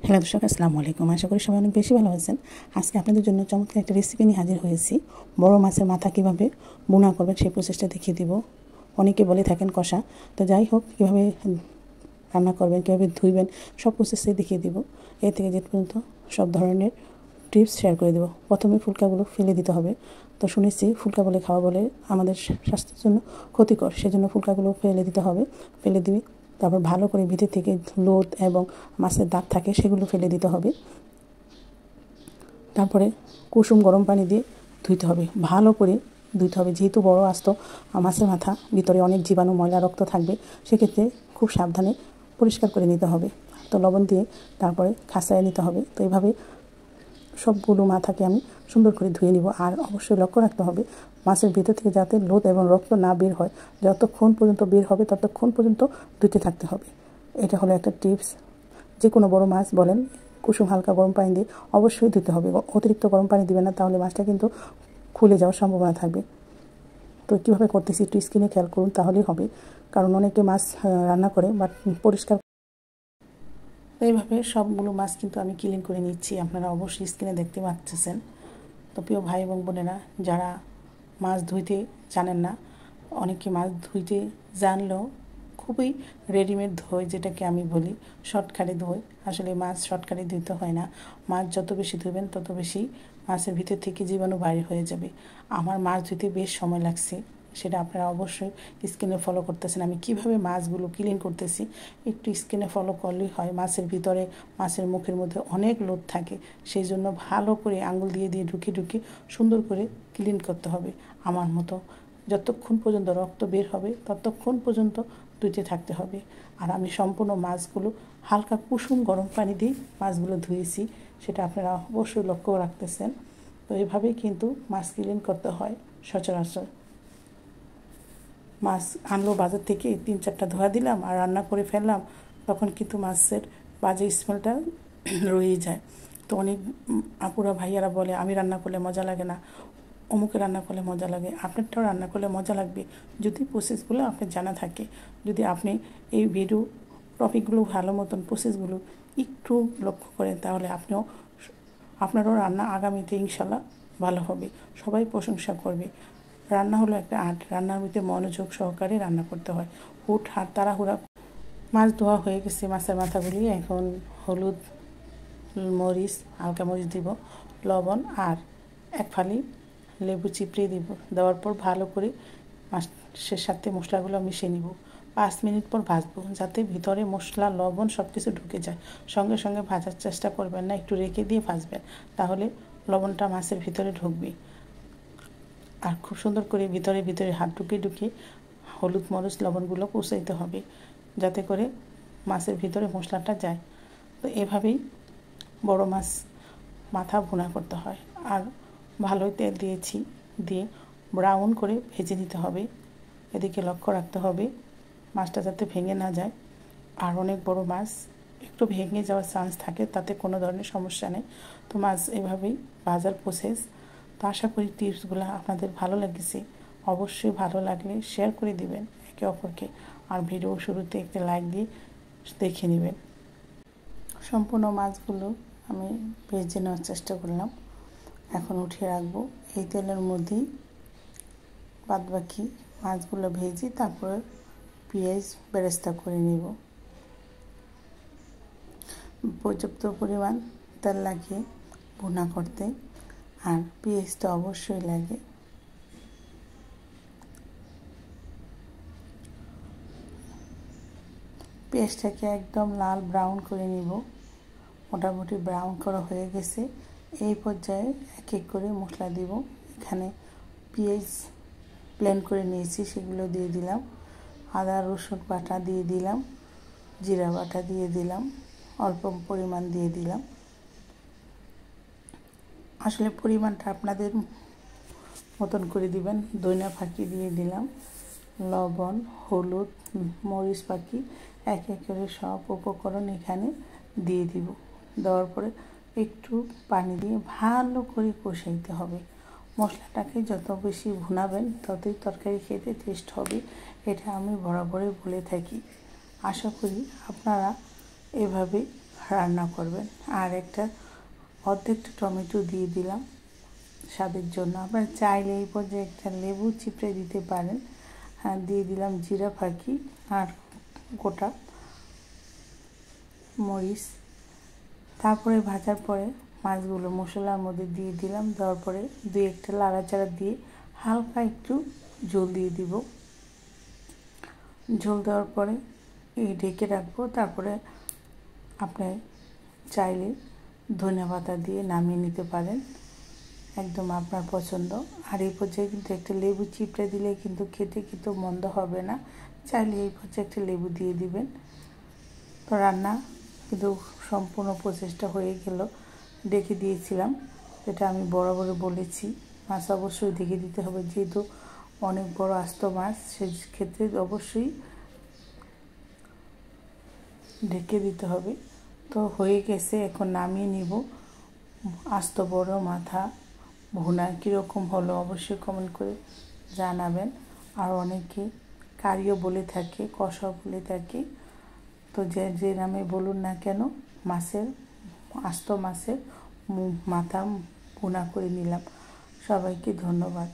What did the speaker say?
Hello দর্শক, আসসালামু আলাইকুম। আশা করি সবাই অনেক বেশি ভালো আছেন। আজকে আপনাদের জন্য চমৎকার একটা রেসিপি নিয়ে হাজির হয়েছি। বড় মাছের মাথা কীভাবে বোনা করবেন সেই প্রসেসটা দেখিয়ে দিব। অনেকে বলে থাকেন কষা, তো যাই হোক কীভাবে রান্না করবেন, কীভাবে ধুইবেন, সব প্রসেসটাই দেখিয়ে দিব। এ থেকে যে পর্যন্ত সব ধরনের টিপস শেয়ার করে দেবো। প্রথমে ফুলকাগুলো ফেলে দিতে হবে। তো শুনেছি ফুলকা বলে খাওয়া বলে আমাদের স্বাস্থ্যের জন্য ক্ষতিকর, সেজন্য ফুলকাগুলো ফেলে দিতে হবে। ফেলে দিবি, তারপর ভালো করে ভিতর থেকে লোদ এবং মাছের দাঁত থাকে সেগুলো ফেলে দিতে হবে। তারপরে কুসুম গরম পানি দিয়ে ধুইতে হবে, ভালো করে ধুইতে হবে। যেহেতু বড় আস্ত মাছের মাথা, ভিতরে অনেক জীবাণু ময়লা রক্ত থাকবে, সেক্ষেত্রে খুব সাবধানে পরিষ্কার করে নিতে হবে। তো লবণ দিয়ে তারপরে খাসায় নিতে হবে। তো এইভাবে সবগুলো মাথাকে আমি সুন্দর করে ধুয়ে নিব। আর অবশ্যই লক্ষ্য রাখতে হবে মাছের ভিতর থেকে যাতে লোদ এবং রক্ত না বের হয়। যতক্ষণ পর্যন্ত বের হবে ততক্ষণ পর্যন্ত ধুতে থাকতে হবে। এটা হলো একটা টিপস। যে কোনো বড় মাছ বলেন, কুসুম হালকা গরম পানি দিয়ে অবশ্যই ধুতে হবে। অতিরিক্ত গরম পানি দিবেন না, তাহলে মাছটা কিন্তু খুলে যাওয়ার সম্ভাবনা থাকবে। তো কীভাবে করতেছি একটু স্কিনে খেয়াল করুন, তাহলেই হবে। কারণ অনেকে মাছ রান্না করে বাট পরিষ্কার। তো এইভাবে সবগুলো মাছ কিন্তু আমি ক্লিন করে নিচ্ছি, আপনারা অবশ্যই স্কিনে দেখতে পাচ্ছেন। তো প্রিয় ভাই এবং বোনেরা, যারা মাছ ধুইতে জানেন না, অনেকে মাছ ধুইতে জানলেও খুবই রেডিমেড ধোয়, যেটাকে আমি বলি শর্টকাটে ধোয়। আসলে মাছ শর্টকাটে ধুইতে হয় না। মাছ যত বেশি ধুবেন তত বেশি মাছের ভিতর থেকে জীবাণু বাইরে হয়ে যাবে। আমার মাছ ধুইতে বেশ সময় লাগছে, সেটা আপনারা অবশ্যই স্ক্রিনে ফলো করতেছেন। আমি কিভাবে মাছগুলো ক্লিন করতেছি একটু স্ক্রিনে ফলো করলেই হয়। মাছের ভিতরে, মাছের মুখের মধ্যে অনেক লোদ থাকে, সেই জন্য ভালো করে আঙুল দিয়ে দিয়ে ঢুকে ঢুকে সুন্দর করে ক্লিন করতে হবে। আমার মতো যতক্ষণ পর্যন্ত রক্ত বের হবে ততক্ষণ পর্যন্ত ধুতে থাকতে হবে। আর আমি সম্পূর্ণ মাছগুলো হালকা কুসুম গরম পানি দিয়ে মাছগুলো ধুয়েছি, সেটা আপনারা অবশ্যই লক্ষ্য রাখতেছেন। তো এভাবেই কিন্তু মাছ ক্লিন করতে হয় সচরাচর। মাছ আনলো বাজার থেকে, 3-4টা ধোয়া দিলাম আর রান্না করে ফেললাম, তখন কিন্তু মাছের বাজে স্মেলটা রয়েই যায়। তো অনেক আপুরা ভাইয়ারা বলে আমি রান্না করলে মজা লাগে না, অমুকে রান্না করলে মজা লাগে। আপনারটাও রান্না করলে মজা লাগবে যদি প্রসেসগুলো আপনার জানা থাকে। যদি আপনি এই ভিডিও টপিকগুলো ভালো মতন প্রসেসগুলো একটু লক্ষ্য করেন, তাহলে আপনারও রান্না আগামীতে ইনশাল্লাহ ভালো হবে, সবাই প্রশংসা করবে। রান্না হলো একটা আর্ট, রান্নার ভিতরে মনোযোগ সহকারে রান্না করতে হয়। হুট হাট তাড়াহুড়া। মাছ ধোয়া হয়ে গেছে, মাছের মাথাগুলি। এখন হলুদ, মরিচ, হালকা মরিচ দিব, লবণ আর এক ফালি লেবু চিপড়ে দিব। দেওয়ার পর ভালো করে মাছের সাথে মশলাগুলো মিশিয়ে নিব। 5 মিনিট পর ভাজবো, যাতে ভিতরে মশলা লবণ সব কিছু ঢুকে যায়। সঙ্গে সঙ্গে ভাজার চেষ্টা করবেন না, একটু রেখে দিয়ে ভাজবেন, তাহলে লবণটা মাছের ভিতরে ঢুকবে। আর খুব সুন্দর করে ভিতরে ভিতরে হাত ঢুকে হলুদ মরিচ লবণগুলো কষাইতে হবে, যাতে করে মাছের ভিতরে মশলাটা যায়। তো এভাবেই বড় মাছ মাথা ভুনা করতে হয়। আর ভালোই তেল দিয়েছি, দিয়ে ব্রাউন করে ভেজে নিতে হবে। এদিকে লক্ষ্য রাখতে হবে মাছটা যাতে ভেঙে না যায়। আর অনেক বড় মাছ একটু ভেঙে যাওয়ার চান্স থাকে, তাতে কোনো ধরনের সমস্যা নেই। তো মাছ এভাবেই ভাজার প্রসেস। তো আশা করি টিপসগুলো আপনাদের ভালো লেগেছে। অবশ্যই ভালো লাগলে শেয়ার করে দিবেন একে অপরকে। আর ভিডিও শুরুতে একটা লাইক দিয়ে দেখে নেবেন। সম্পূর্ণ মাছগুলো আমি ভেজে নেওয়ার চেষ্টা করলাম। এখন উঠিয়ে রাখবো। এই তেলের মধ্যেই বাদবাকি মাছগুলো ভেজে তারপরে পেঁয়াজ বেরেস্তা করে নেব। পর্যাপ্ত পরিমাণ তেল লাগে ভুনা করতে, আর পেঁয়াজটা অবশ্যই লাগে। পেঁয়াজটাকে একদম লাল ব্রাউন করে নিব। মোটামুটি ব্রাউন করা হয়ে গেছে। এই পর্যায়ে এক এক করে মশলা দিব। এখানে পেঁয়াজ ব্লেন্ড করে নিয়েছি, সেগুলো দিয়ে দিলাম। আদা রসুন বাটা দিয়ে দিলাম, জিরা বাটা দিয়ে দিলাম, অল্প পরিমাণ দিয়ে দিলাম। আসলে পরিমাণটা আপনাদের মতন করে দিবেন। ধনিয়া ফাঁকি দিয়ে দিলাম, লবণ, হলুদ, মরিচ পাখি, এক এক করে সব উপকরণ এখানে দিয়ে দিব। দেওয়ার পরে একটু পানি দিয়ে ভালো করে কষাইতে হবে। মশলাটাকে যত বেশি ভুনাবেন ততই তরকারি খেতে টেস্ট হবে, এটা আমি বরাবরই বলে থাকি। আশা করি আপনারা এভাবে রান্না করবেন। আর একটা অর্ধেকটা টমেটো দিয়ে দিলাম স্বাদের জন্য। আপনারা চাইলে এই পর্যায়ে একটা লেবু চিপড়ে দিতে পারেন। দিয়ে দিলাম জিরা ফাঁকি আর গোটা মরিচ। তারপরে ভাজার পরে মাছগুলো মশলার মধ্যে দিয়ে দিলাম। দেওয়ার পরে দুই একটা নাড়াচাড়া দিয়ে হালকা একটু ঝোল দিয়ে দিব। ঝোল দেওয়ার পরে ঢেকে রাখবো। তারপরে আপনি চাইলে ধনিয়া পাতা দিয়ে নামিয়ে নিতে পারেন, একদম আপনার পছন্দ। আর এই পর্যায়ে কিন্তু একটা লেবু চিপড়ে দিলে কিন্তু খেতে কিন্তু মন্দ হবে না। চাইলে এই পর্যায়ে একটা লেবু দিয়ে দিবেন। তো রান্না কিন্তু সম্পূর্ণ প্রচেষ্টা হয়ে গেল। ডেকে দিয়েছিলাম, এটা আমি বরাবর বলেছি, মাছ অবশ্যই ঢেকে দিতে হবে, যেহেতু অনেক বড় আস্ত মাছ, সেক্ষেত্রে অবশ্যই ঢেকে দিতে হবে। তো হয়ে গেছে, এখন নামিয়ে নিব। আস্ত বড় মাথা ভুনা কীরকম হলো অবশ্যই কমেন্ট করে জানাবেন। আর অনেকে কারিও বলে থাকে, কষাও বলে থাকে, তো যে নামে বলুন না কেন, মাছের আস্ত মাছের মাথা ভুনা করে নিলাম। সবাইকে ধন্যবাদ।